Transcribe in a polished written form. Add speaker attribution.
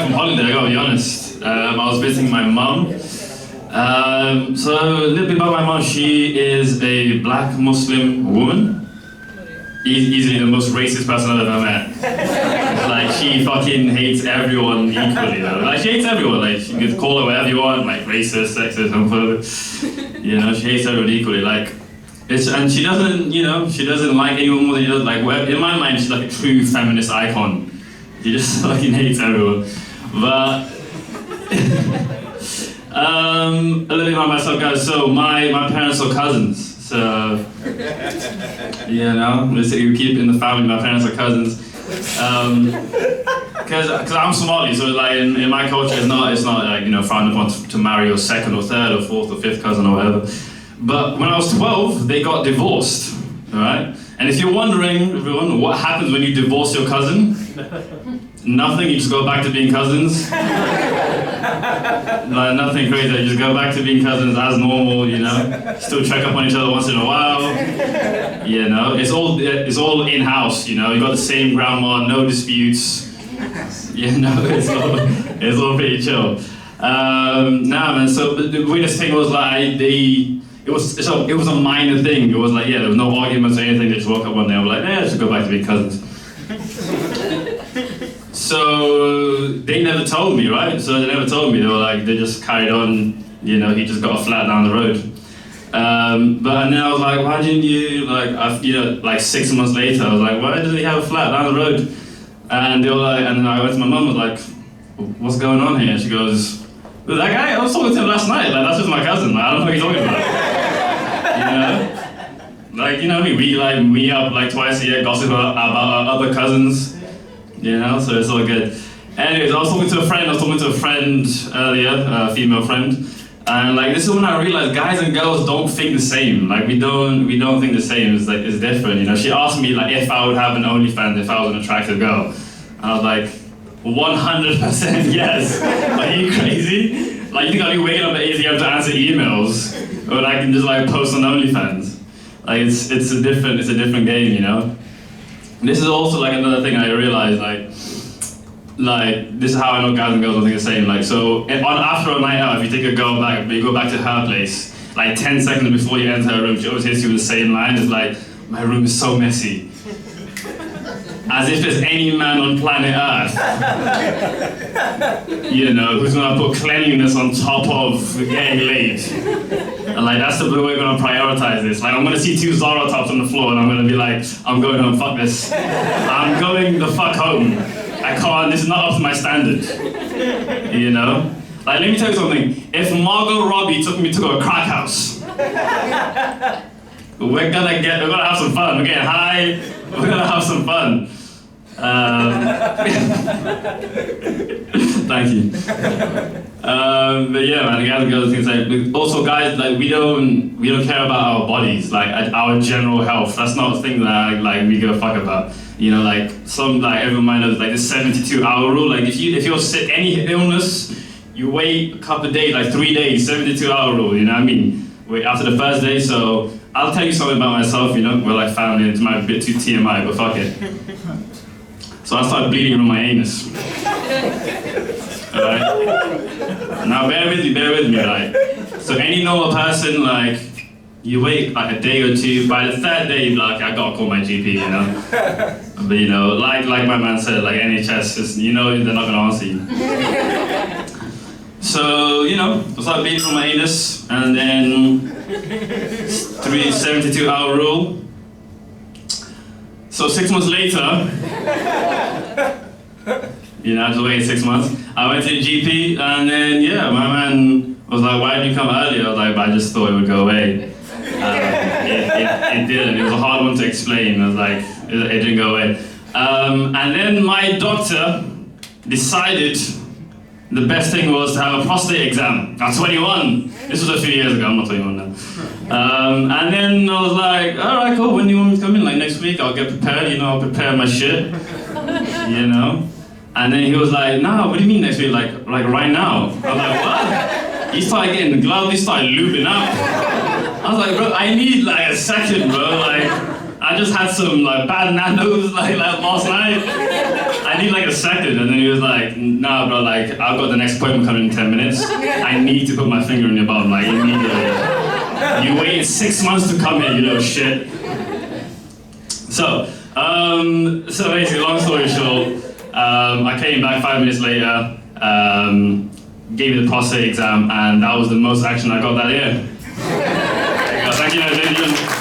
Speaker 1: from holiday, I gotta be honest. I was visiting my mum. So a little bit about my mum. She is a black Muslim woman. Easily the most racist person I've ever met. Like, she fucking hates everyone equally, though. Like, she hates everyone. Like, you can call her whatever you want, like racist, sexist, homophobic. You know, she hates everyone equally. Like, and she doesn't, you know, she doesn't like anyone more than she does. Like, in my mind, she's like a true feminist icon. She just fucking hates everyone. But a little bit about myself, guys. So my parents are cousins. So, you know, we keep in the family, my parents are cousins. Because I'm Somali, so like in my culture, it's not like, you know, frowned upon to marry your second or third or fourth or fifth cousin or whatever. But when I was 12, they got divorced, all right? And if you're wondering, everyone, what happens when you divorce your cousin? Nothing, you just go back to being cousins. Like, nothing crazy, you just go back to being cousins as normal, you know? Still check up on each other once in a while. You know, it's all in-house, you know? You got the same grandma, no disputes. You know, it's all pretty chill. Nah, man, so the weirdest thing was like, it was a minor thing. It was like, yeah, there was no arguments or anything. They just woke up one day and were like, let's just go back to being cousins. So they never told me, right? So they never told me. They were like, they just carried on. You know, he just got a flat down the road. But then I was like, why didn't you, like 6 months later, I was like, why does he have a flat down the road? And they were like, and then I went to my mum, was like, what's going on here? And she goes, that guy, I was talking to him last night. Like, that's just my cousin. Like, I don't know what you're talking about. You know? Like, you know, we like meet up like twice a year, gossip about our other cousins. You know, so it's all good. Anyways, I was talking to a friend earlier, a female friend, and like this is when I realized guys and girls don't think the same. Like we don't think the same. It's like it's different. You know, she asked me like if I would have an OnlyFans if I was an attractive girl. And I was like, 100% yes. Are you crazy? Like you think I'll be waking up at 8 a.m. to answer emails, or I can just like post on OnlyFans? Like it's a different game, you know. This is also like another thing I realized, like this is how I know guys and girls don't think the same. Like so, after a night out, if you take a girl back, but you go back to her place, like 10 seconds before you enter her room, she always hits you with the same line. It's like, my room is so messy. As if there's any man on planet Earth, you know, who's gonna put cleanliness on top of getting laid. And like, that's the way we're gonna prioritize this. Like, I'm gonna see 2 Zara tops on the floor and I'm gonna be like, I'm going home, fuck this. I'm going the fuck home. I can't, this is not up to my standard. You know? Like, let me tell you something. If Margot Robbie took me to a crack house, we're gonna have some fun. We're getting high, we're gonna have some fun. Thank you. But yeah, man, guys and girls, things like also guys, like we don't care about our bodies, like our general health. That's not a thing that like we give a fuck about. You know, like everyone might know like the 72-hour rule. Like if you're sick, any illness, you wait a couple of days, like 3 days, 72-hour rule. You know what I mean? Wait after the first day. So I'll tell you something about myself. You know, we're like family. It might be a bit too TMI, but fuck it. So I started bleeding from my anus. Alright? Now bear with me, right? So any normal person, like, you wait like a day or two, by the 3rd day, you're like, I gotta call my GP, you know? But you know, like my man said, like NHS, is, you know they're not gonna answer you. So, you know, I started bleeding from my anus, and then 72-hour rule. So 6 months later, you know, I just waited 6 months. I went to the GP, and then yeah, my man was like, "Why didn't you come earlier?" I was like, "I just thought it would go away." It didn't. It was a hard one to explain. I was like, it didn't go away. And then my doctor decided the best thing was to have a prostate exam. I'm 21. This was a few years ago. I'm not 21 now. And then I was like, all right, cool. When do you want me to come in? Like next week, I'll get prepared. You know, I'll prepare my shit. You know. And then he was like, no, what do you mean next week? Like right now? I was like, what? He started getting the gloves. He started lubing up. I was like, bro, I need like a second, bro. Like, I just had some like bad nanos like last night. I I need like a second, and then he was like, nah, bro, like, I've got the next appointment coming in 10 minutes. I need to put my finger in your bum, like, immediately. You waited 6 months to come here, you little shit. So basically, long story short, I came back 5 minutes later, gave me the prostate exam, and that was the most action I got that year. Thank you, ladies and gentlemen.